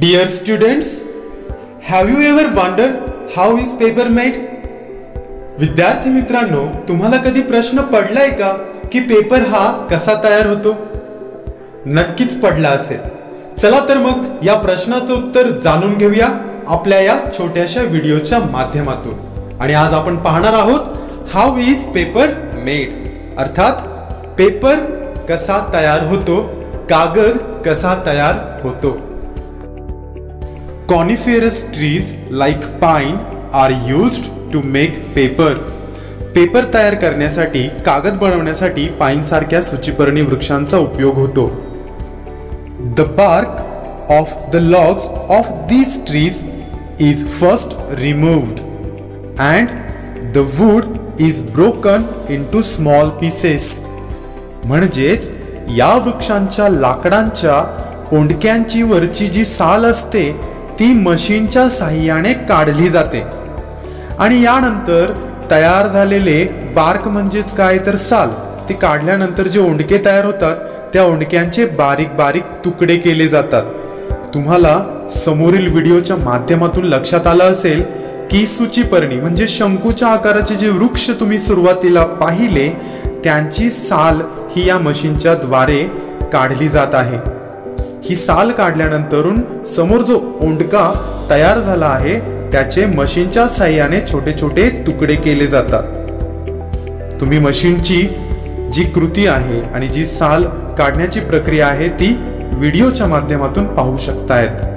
Dear students, have you ever wondered how is paper made? विद्यार्थी मित्रांनो, तुम्हाला कधी प्रश्न पडलाय का की पेपर हा कसा तयार होतो? नक्कीच पडला असेल. चला तर मग या प्रश्नाचं उत्तर जाणून घेऊया आपल्या या छोट्याशा व्हिडिओच्या माध्यमातून. आणि आज आपण पाहणार आहोत हाऊ इज पेपर मेड, अर्थात पेपर कसा तयार होतो, कागद कसा तयार होतो. Coniferous trees like pine are used to make paper. Paper तयार करण्यासाठी, कागद बनवण्यासाठी पाईन सारख्या सूचीपर्णी वृक्षांचा उपयोग होतो. The bark of the logs of these trees is first removed and the wood is broken into small pieces. म्हणजेच या वृक्षांच्या लाकडांच्या ओंडक्यांची वरची जी साल असते ती मशीनच्या साहाय्याने काढली जाते आणि यानंतर तयार झालेले बार्क म्हणजेच काय तर साल, ती काढल्यानंतर जे ओंडके तयार होतात त्या ओंडक्यांचे बारीक बारीक तुकडे केले जातात. तुम्हाला समोरील व्हिडिओच्या माध्यमातून लक्षात आलं असेल की सूचीपर्णी म्हणजे शंकूच्या आकाराचे जे वृक्ष तुम्ही सुरुवातीला पाहिले त्यांची साल ही या मशीनच्या द्वारे काढली जात आहे. ही साल काढल्यानंतरून समोर जो ओंडका तयार झाला आहे त्याचे मशीनच्या साहाय्याने छोटे छोटे तुकडे केले जातात. तुम्ही मशीनची जी कृती आहे आणि जी साल काढण्याची प्रक्रिया आहे ती व्हिडिओच्या माध्यमातून पाहू शकतायत.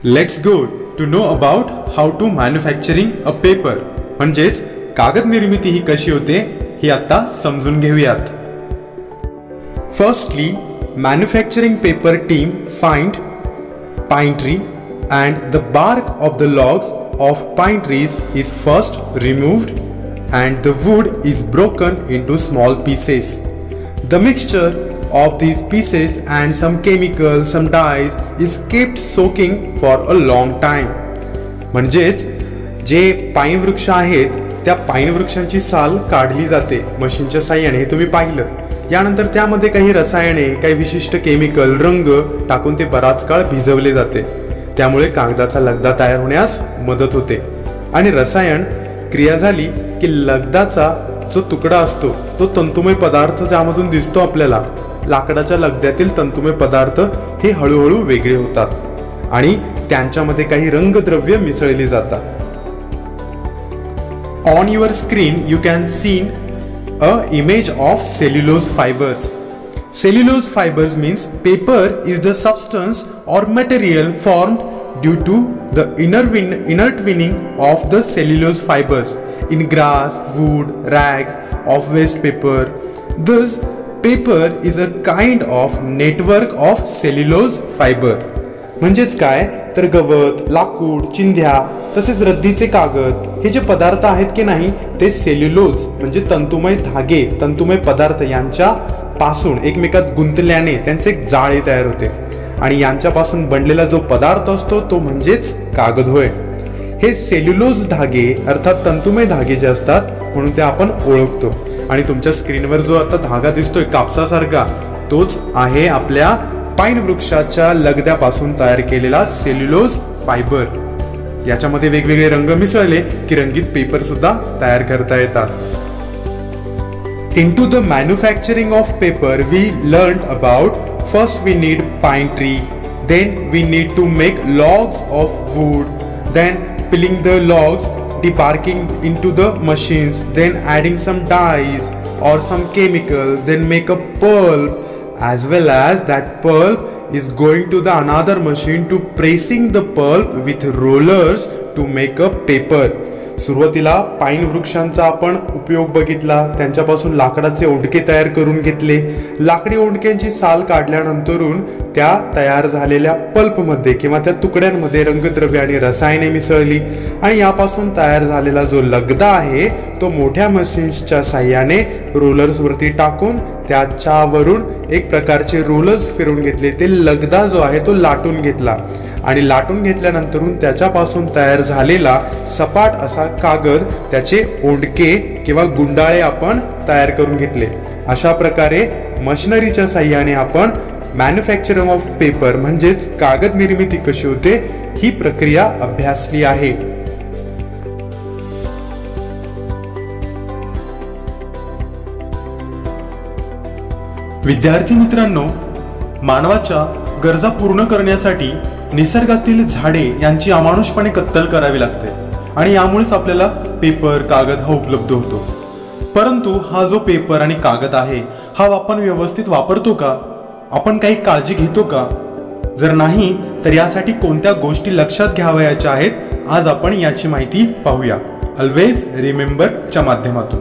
Let's go to know about how to manufacturing a paper. म्हणजेच कागद निर्मिती ही कशी होते हे आता समजून घेऊयात. Firstly, manufacturing paper team find pine tree and the bark of the logs of pine trees is first removed and the wood is broken into small pieces. The mixture of these pieces and some chemicals, some dyes is kept soaking for a long time. म्हणजेच जे पाईन वृक्ष आहेत त्या पाईन वृक्षांची साल काढली जाते मशीनच्या साहाय्याने, हे तुम्ही पाहिलं. यानंतर त्यामध्ये काही रसायने, काही विशिष्ट केमिकल, रंग टाकून ते बराच काळ भिजवले जाते. त्यामुळे कागदाचा लगदा तयार होण्यास मदत होते आणि रसायन क्रिया झाली की लगदाचा जो तुकडा असतो तो तंतुमय पदार्थ ज्यामधून दिसतो आपल्याला, लाकडाच्या लगद्यातील तंतुमय पदार्थ हे हळूहळू वेगळे होतात आणि त्यांच्यामध्ये काही रंगद्रव्य मिसळली जातात. On your screen you can see a image of cellulose fibres. Cellulose fibers means paper is the substance or material formed due to the intertwining of the cellulose fibers in grass, wood, rags of waste paper. Thus, paper is a kind of network of cellulose fiber. म्हणजेच काय तर गवत, लाकूड, चिंध्या तसेच रद्दीचे कागद हे जे पदार्थ आहेत की नाही ते सेल्युलोज म्हणजे तंतुमय धागे, तंतुमय पदार्थ यांच्या पासून एकमेकात गुंतल्याने त्यांचे एक जाळे तयार होते आणि यांच्यापासून बनलेला जो पदार्थ असतो तो म्हणजेच कागद होय. हे सेल्युलोज धागे अर्थात तंतुमय धागे जे असतात म्हणून ते आपण ओळखतो. आणि तुमच्या स्क्रीनवर जो आता धागा दिसतोय कापसासारखा तोच आहे आपल्या पाईन वृक्षाच्या लगद्यापासून तयार केलेला सेल्युलोज फायबर. याच्यामध्ये वेगवेगळे रंग मिसळले की रंगीत पेपर सुद्धा तयार करता येतात. Into the manufacturing of paper we learned about first we need pine tree, then we need to make logs of wood, then peeling the logs, debarking into the machines, then adding some dyes or some chemicals, then make a pulp, as well as that pulp is going to the another machine to pressing the pulp with rollers to make a paper. सुरुवातीला पाईन वृक्षांचा आपण उपयोग बघितला, त्यांच्यापासून लाकडाचे ओंडके तयार करून घेतले. लाकडी ओंडक्यांची साल काढल्यानंतरून त्या तयार झालेल्या पल्पमध्ये किंवा त्या तुकड्यांमध्ये रंगद्रव्य आणि रसायने मिसळली आणि यापासून तयार झालेला जो लगदा आहे तो मोठ्या मशीन्सच्या साह्याने रोलर्सवरती टाकून त्याच्यावरून एक प्रकारचे रोलर्स फिरवून घेतले. ते लगदा जो आहे तो लाटून घेतला आणि लाटून घेतल्यानंतरून त्याच्यापासून तयार झालेला सपाट असा कागद, त्याचे ओंडके किंवा गुंडाळे आपण तयार करून घेतले. अशा प्रकारे मशिनरीच्या साह्याने आपण मॅन्युफॅक्चरिंग ऑफ पेपर म्हणजेच कागद निर्मिती कशी होते ही प्रक्रिया अभ्यासली आहे. विद्यार्थी मित्रांनो, मानवाच्या गरजा पूर्ण करण्यासाठी निसर्गातील झाडे यांची अमानुषपणे कत्तल करावी लागते आणि यामुळेच आपल्याला पेपर कागद हा उपलब्ध होतो. परंतु हा जो पेपर आणि कागद आहे हा आपण व्यवस्थित वापरतो का? आपण काही काळजी घेतो का? जर नाही तर यासाठी कोणत्या गोष्टी लक्षात घ्यावयाच्या आहेत, आज आपण याची माहिती पाहूया. ऑलवेज रिमेंबर च्या माध्यमातून.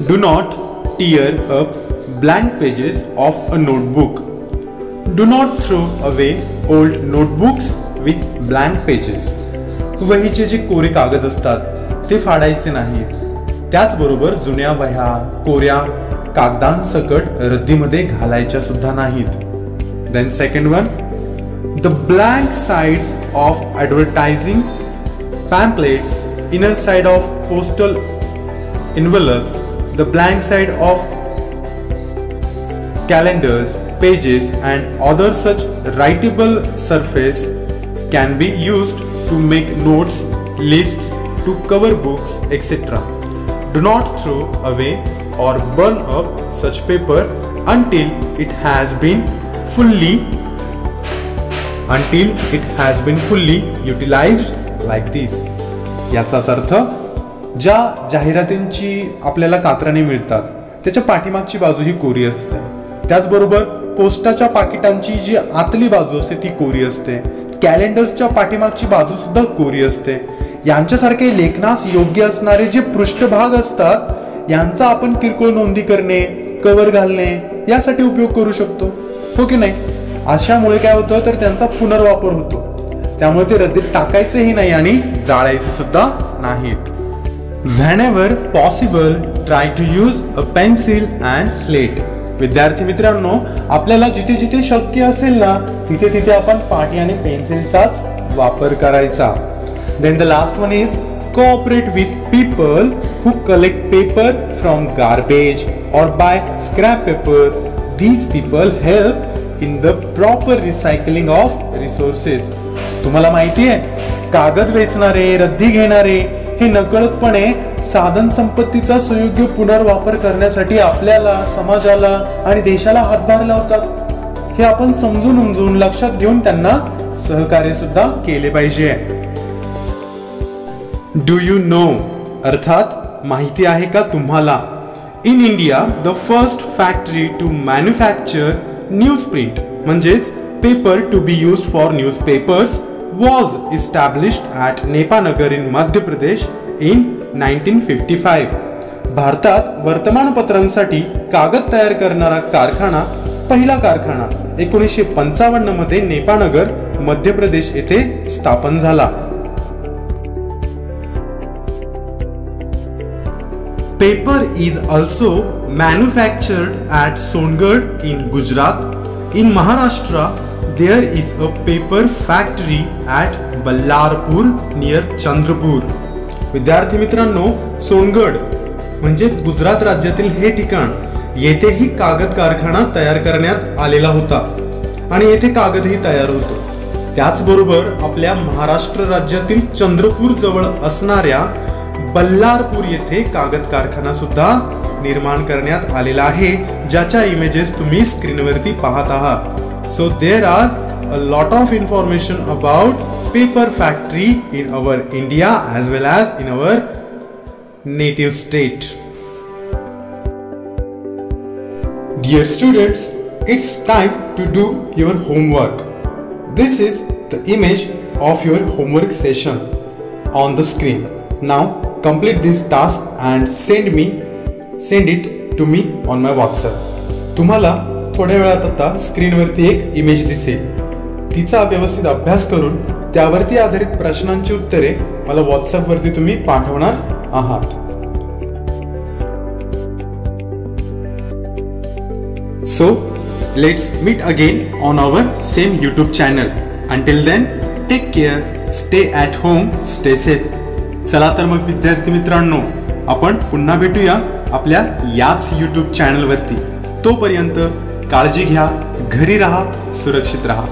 Do not tear up blank pages of a notebook. Do not throw away old notebooks with blank pages. वहीचे जे कोरे कागद असतात ते फाडायचे नाहीत. त्याचबरोबर जुन्या वह्या कोऱ्या कागदांसकट रद्दीमध्ये घालायच्या सुद्धा नाहीत. Then second one, the blank sides of advertising pamphlets, inner side of postal envelopes, the blank side of calendars, pages and other such writable surface can be used to make notes, lists, to cover books, etc. Do not throw away or burn up such paper until it has been fully utilized like this. याचाच अर्थ, ज्या जाहिरातींची आपल्याला कात्राने मिळतात त्याच्या पाठीमागची बाजू ही कोरी असते. त्याचबरोबर पोस्टाच्या पाकिटांची जी आतली बाजू असते ती कोरी असते. कॅलेंडर्सच्या पाठीमागची बाजू सुद्धा कोरी असते. यांच्यासारखे लेखनास योग्य असणारे जे पृष्ठभाग असतात यांचा आपण किरकोळ नोंदी करणे, कव्हर घालणे यासाठी उपयोग करू शकतो, हो की नाही? अशामुळे काय होतं तर त्यांचा पुनर्वापर होतो. त्यामुळे ते रद्दीत टाकायचेही नाही आणि जाळायचे सुद्धा नाहीत. Whenever possible, try to use a pencil and slate. विद्यार्थी मित्रांनो, आपल्याला जिथे जिथे शक्य असेल ना तिथे तिथे आपण पाटी आणि पेन्सिलचाच वापर करायचा. Then the last one is cooperate with people who collect paper from garbage or buy scrap paper. These people help in the proper recycling of resources. तुम्हाला माहिती आहे, कागद वेचणारे, रद्दी घेणारे हे नकळतपणे साधन संपत्तीचा सुयोग्य पुनर्वापर करण्यासाठी आपल्याला, समाजाला आणि देशाला हातभार लावतात. हे आपण समजून उमजून लक्षात घेऊन त्यांना सहकार्य सुद्धा केले पाहिजे. डू यू नो अर्थात माहिती आहे का तुम्हाला, in India the first factory to manufacture newsprint म्हणजेच paper to be used for newspapers was established at Nepanagar in Madhya Pradesh in 1955. भारतात वर्तमानपत्रांसाठी कागद तयार करणारा कारखाना, पहिला कारखाना 1955 मध्ये नेपानगर मध्य प्रदेश येथे स्थापन झाला. Paper is also manufactured at Songarh in Gujarat. In Maharashtra, there is a paper factory at Ballarpur near Chandrapur. विद्यार्थी मित्रांनो, सोनगड म्हणजेच गुजरात राज्यातील हे ठिकाण, येथेही कागद कारखाना तयार करण्यात आलेला होता आणि येथे कागदही तयार होतो. त्याचबरोबर आपल्या महाराष्ट्र राज्यातील चंद्रपूर जवळ असणाऱ्या बल्लारपूर येथे कागद कारखाना सुद्धा निर्माण करण्यात आलेला आहे, ज्याच्या इमेजेस तुम्ही स्क्रीनवरती पाहत आहात. So there are a lot of information about paper factory in our India as well as in our native state. Dear students, it's time to do your homework. This is the image of your homework session on the screen. Now complete this task and send it to me on my WhatsApp. तुम्हाला थोड्या वेळात आता स्क्रीनवरती एक image दिसेल. तिचा व्यवस्थित अभ्यास करून त्यावरती आधारित प्रश्नांची उत्तरे मला WhatsApp वरती तुम्ही पाठवणार आहात. So let's meet again on our same YouTube channel. Until then, take care, stay at home, stay safe. चला तर मग विद्यार्थी मित्रांनो, आपण पुन्हा भेटूया आपल्या याच YouTube चॅनल वरती. तोपर्यंत काळजी घ्या, घरी राहा, सुरक्षित राहा.